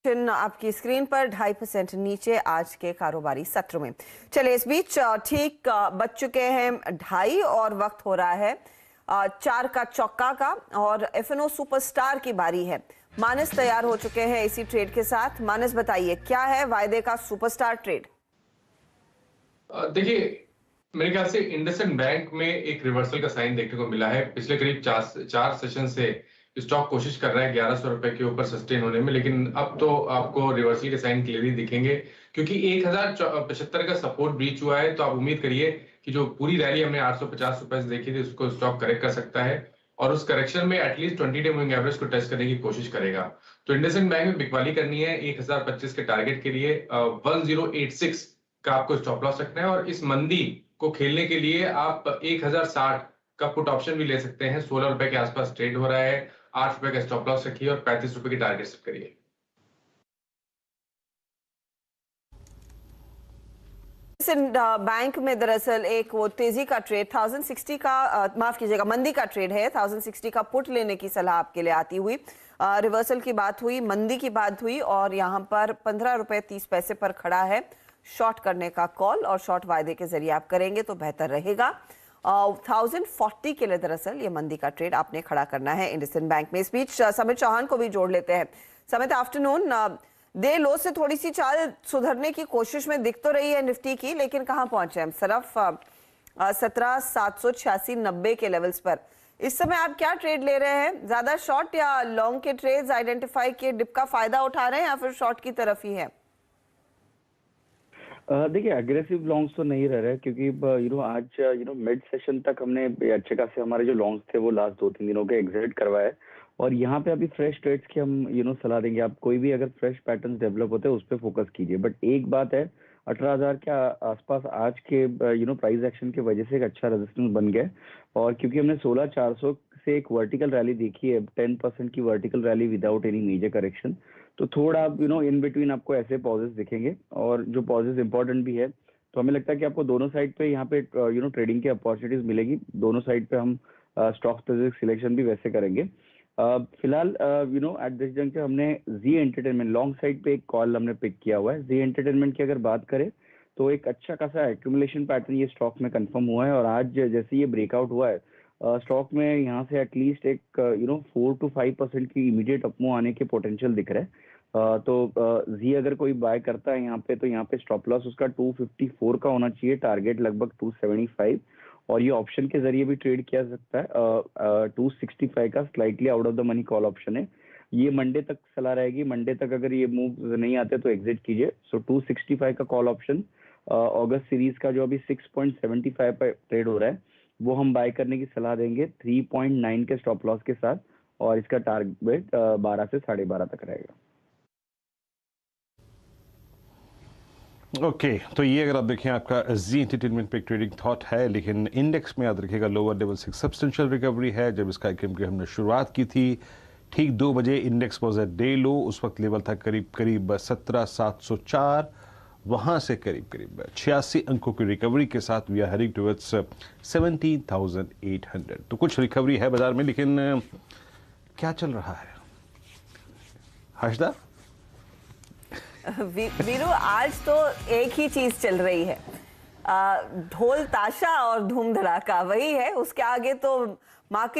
आपकी स्क्रीन पर 2.5% नीचे आज के कारोबारी सत्र में। चलिए इस बीच ठीक बज चुके हैं 2:30 और वक्त हो रहा है 4 का चौका का और एफएनओ सुपरस्टार की बारी है। मानस तैयार हो चुके हैं इसी ट्रेड के साथ। मानस बताइए क्या है वायदे का सुपरस्टार ट्रेड? देखिए, मेरे ख्याल से इंडसइंड बैंक में एक रिवर्सल का साइन देखने को मिला है। पिछले करीब चार सेशन से स्टॉक कोशिश कर रहा है 1100 रुपए के ऊपर सस्टेन होने में, लेकिन अब तो आपको रिवर्सल के साइन क्लियरली दिखेंगे क्योंकि 1075 का सपोर्ट ब्रीच हुआ है। तो आप उम्मीद करिए कि जो पूरी रैली हमने 850 रुपए से देखी थी उसको स्टॉक करेक्ट कर सकता है और उस करेक्शन में एटलीस्ट 20 डे मूविंग एवरेज को टेस्ट करने की कोशिश करेगा। तो इंडसइंड बैंक में बिकवाली करनी है 1025 के टारगेट के लिए 1086 का आपको स्टॉप लॉस रखना है और इस मंदी को खेलने के लिए आप 1060 का पुट ऑप्शन भी ले सकते हैं। 16 रुपए के आसपास ट्रेड हो रहा है। 8 रुपए का स्टॉप लॉस रखिए और 35 रुपए की टारगेट सेट करिए। बैंक में दरअसल एक वो तेजी का ट्रेड 1060 का माफ कीजिएगा मंदी का ट्रेड है। 1060 का पुट लेने की सलाह आपके लिए आती हुई रिवर्सल की बात हुई, मंदी की बात हुई और यहाँ पर 15 रुपए 30 पैसे पर खड़ा है। शॉर्ट करने का कॉल और शॉर्ट वायदे के जरिए आप करेंगे तो बेहतर रहेगा। 1040 के लिए दरअसल ये मंदी का ट्रेड आपने खड़ा करना है इंडसइंड बैंक में। इस बीच समित चौहान को भी जोड़ लेते हैं। समित, आफ्टरनून। दे लो से थोड़ी सी चाल सुधरने की कोशिश में दिख तो रही है निफ्टी की, लेकिन कहां पहुंचे हम? सिर्फ 17,786-90 के लेवल्स पर। इस समय आप क्या ट्रेड ले रहे हैं? ज्यादा शॉर्ट या लॉन्ग के ट्रेड्स आइडेंटिफाई किए, डिप का फायदा उठा रहे हैं या फिर शॉर्ट की तरफ ही है? देखिए, अग्रेसिव लॉन्ग्स तो नहीं रह रहे क्योंकि आज मिड सेशन तक हमने अच्छे खासे हमारे जो लॉन्ग्स थे वो लास्ट 2-3 दिनों के एग्जिट करवाए और यहाँ पे अभी फ्रेश ट्रेड्स की हम सलाह देंगे। आप कोई भी अगर फ्रेश पैटर्न्स डेवलप होते हैं उस पर फोकस कीजिए। बट एक बात है, 18,000 के आसपास आज के प्राइस एक्शन की वजह से एक अच्छा रेजिस्टेंस बन गया और क्योंकि हमने 16,400 से एक वर्टिकल रैली देखी है, 10% की vertical rally without any major correction, तो थोड़ा इन बिटवीन आपको ऐसे पॉजेस दिखेंगे और जो पॉजेस इंपॉर्टेंट भी है। तो हमें लगता है कि आपको दोनों साइड पे यहाँ पे ट्रेडिंग की अपॉर्चुनिटीज मिलेगी। दोनों साइड पे हम स्टॉक स्पेसिफिक सिलेक्शन भी वैसे करेंगे। फिलहाल एट दिस जंक्चर हमने जी एंटरटेनमेंट लॉन्ग साइड पे एक कॉल हमने पिक किया हुआ है। जी एंटरटेनमेंट की अगर बात करें तो एक अच्छा खासा एक्यूमुलेशन पैटर्न ये स्टॉक में कंफर्म हुआ है और आज जैसे ये ब्रेकआउट हुआ है स्टॉक में यहाँ से एटलीस्ट एक 4 to 5% की इमीडिएट अपमूव आने के पोटेंशियल दिख रहा है। तो जी अगर कोई बाय करता है यहाँ पे तो यहाँ पे स्टॉप लॉस उसका 254 का होना चाहिए, टारगेट लगभग 275 और ये ऑप्शन के जरिए भी ट्रेड किया जा सकता है। 265 का slightly out of the money call option है। ये मंडे तक सलाह रहेगी। मंडे तक अगर ये मूव नहीं आते तो एग्जिट कीजिए। सो 265 का कॉल ऑप्शन अगस्त सीरीज का जो अभी 6.75 पर ट्रेड हो रहा है वो हम बाय करने की सलाह देंगे 3.9 के स्टॉप लॉस के साथ और इसका टारगेट 12 से 12.5 तक रहेगा। ओके तो ये अगर आप देखें आपका जी एंटरटेनमेंट पे ट्रेडिंग थॉट है, लेकिन इंडेक्स में याद रखिएगा लोअर लेवल से सब्सटेंशियल रिकवरी है। जब इसका की हमने शुरुआत की थी ठीक 2 बजे इंडेक्स वॉज एट डे लो, उस वक्त लेवल था करीब 17,704, वहाँ से करीब 86 अंकों की रिकवरी के साथ वी आर हेडिंग टुवर्ड्स 17,800। तो कुछ रिकवरी है बाजार में, लेकिन क्या चल रहा है हर्षदा? वीरू, आज तो एक ही चीज चल रही है, ढोल ताशा और धूम धड़ाका वही है। उसके आगे तो मार्केट